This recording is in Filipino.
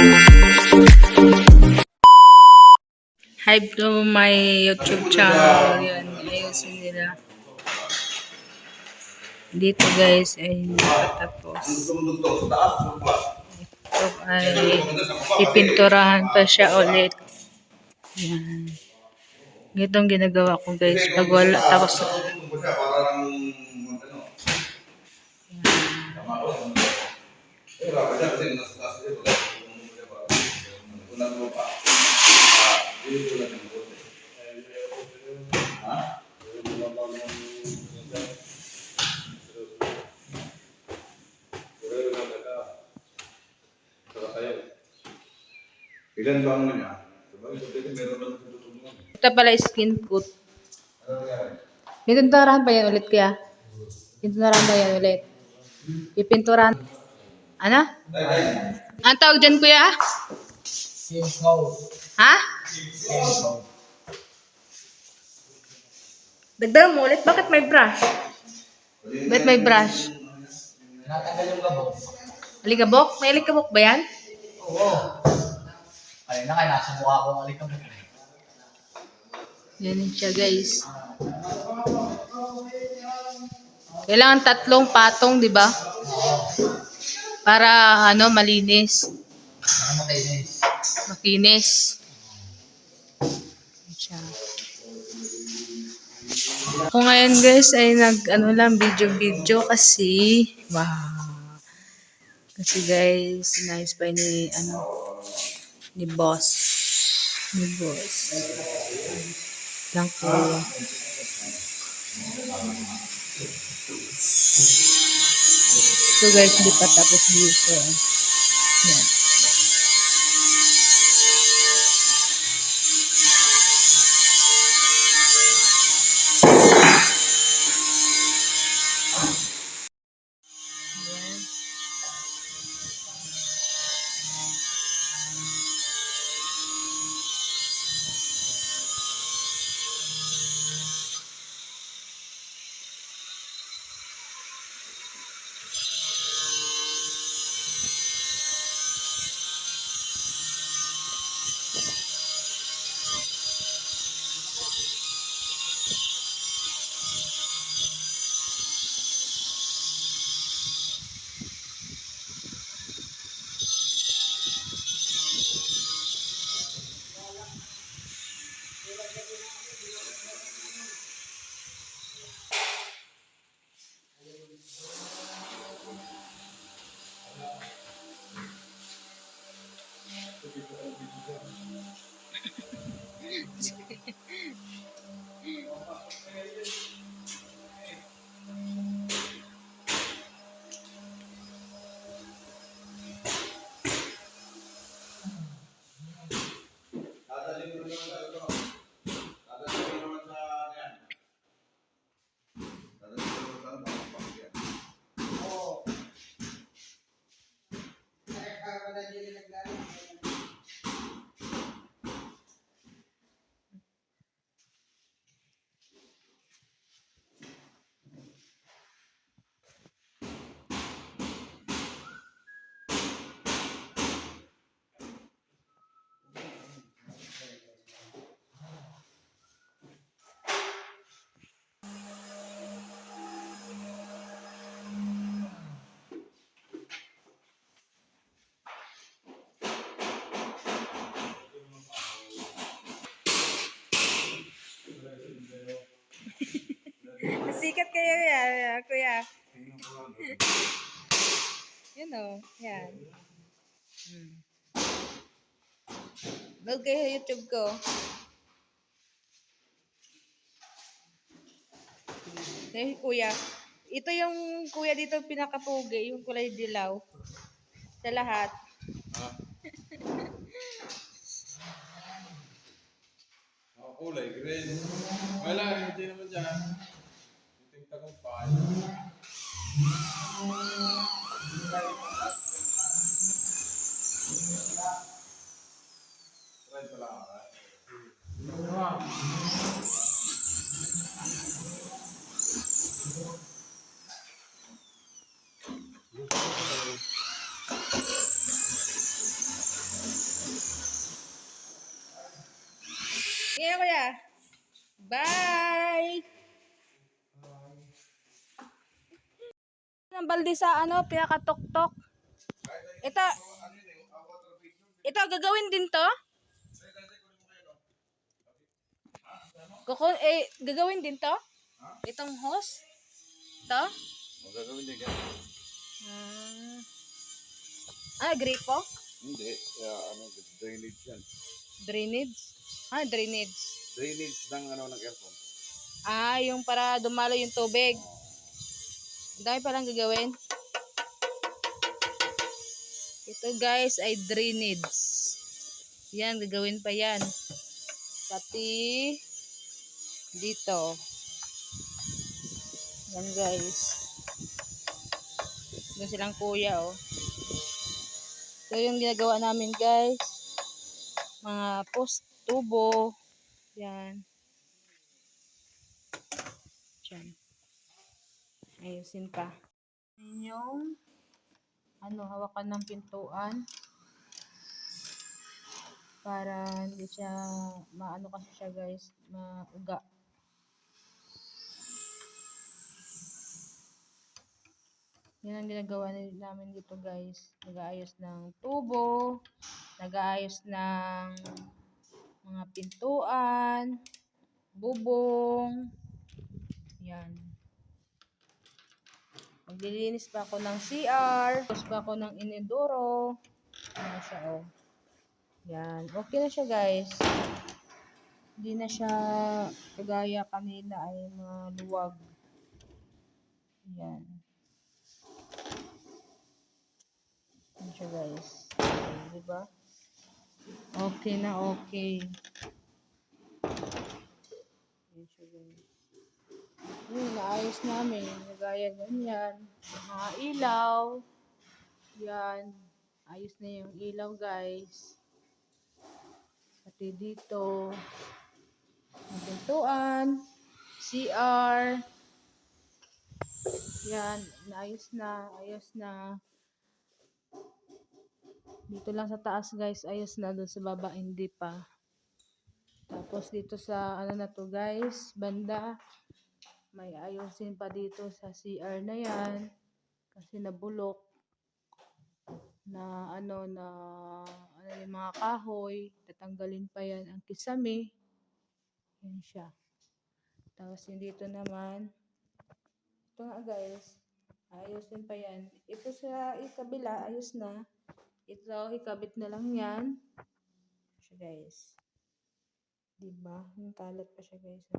Hi to my YouTube channel. Yan, ayusin nila. Dito guys ay nakatapos. Ito ay pipinturahan pa siya ulit. Yan. Itong ginagawa ko guys. Pag wala, tapos ilan ba ang niya? ito pala skin coat. Pinturahan pa yan ulit kaya? Pinturahan pa yan ulit. Pipinturahan. Ano? Ang tawag dyan kuya? Ha? Dagdagan mo ulit. Bakit may brush? Bakit may brush? Natanggal yung gabok. Alikabok? May alikabok ba yan? Oo. Kanina kaya nasa mukha ko ang alikabok. Yan siya guys. Kailangan 3 patong, di ba? Para ano, malinis. Ano makinis? Makinis. Yan siya. Ako ngayon guys ay nag ano lang video kasi wow. Kasi guys, nice pa ni ano ni boss. Lang ko. So guys, hindi pa tapos dito. Yan. Sikat kayo yan, kuya. Yun o, yan. Load kayo sa YouTube ko. Dahil kuya. Ito yung kuya dito pinakapugi, yung kulay dilaw. Sa lahat. Kulay green. Wala, hindi naman dyan. Iting tagumpay. Try pa lang. Sige, kuya. Bye! Ang balde sa pinakatok-tok. Ito, gagawin din to? Gagawin din to? Itong hose? To? Magagawin din yan. Gripo? Hindi. Drainage yan. Drainage? Drainage. Drainage ng ng aircon. Yung para dumalo yung tubig. Ang dami palang gagawin. Ito guys ay drainage. Yan, gagawin pa yan. Pati dito. Yan guys. Doon silang kuya oh. So yung ginagawa namin guys. Mga post tubo. Yan. Diyan. Ayusin pa. Yung hawakan ng pintuan para hindi siya kasi siya guys, mauga. Yan ang ginagawa namin dito guys. Nag-aayos ng tubo, nag-aayos ng mga pintuan, bubong. Yan. Maglilinis pa ako ng CR. Tapos pa ako ng inodoro. Ano siya, oh. Yan. Okay na siya, guys. Hindi na siya kagaya kanina ay maluwag. Yan. Yan siya, guys. Okay, diba? Okay na, okay. Yan siya, guys. Yun, naayos namin. Nagaya ganyan. Mga ilaw. Yan. Ayos na yung ilaw, guys. Pati dito. Ang pintuan. CR. Yan. Naayos na. Ayos na. Dito lang sa taas, guys. Ayos na. Doon sa baba, hindi pa. Tapos dito sa, na to, guys. Banda. May ayusin pa dito sa CR na yan kasi nabulok na yung mga kahoy, tatanggalin pa yan ang kisame. Yan siya. Tapos yung dito naman, ito nga guys, ayusin pa yan. Ito sa ikabila, ayos na. Ito, ikabit na lang yan. Siya guys. Diba? Yung kalat pa siya guys.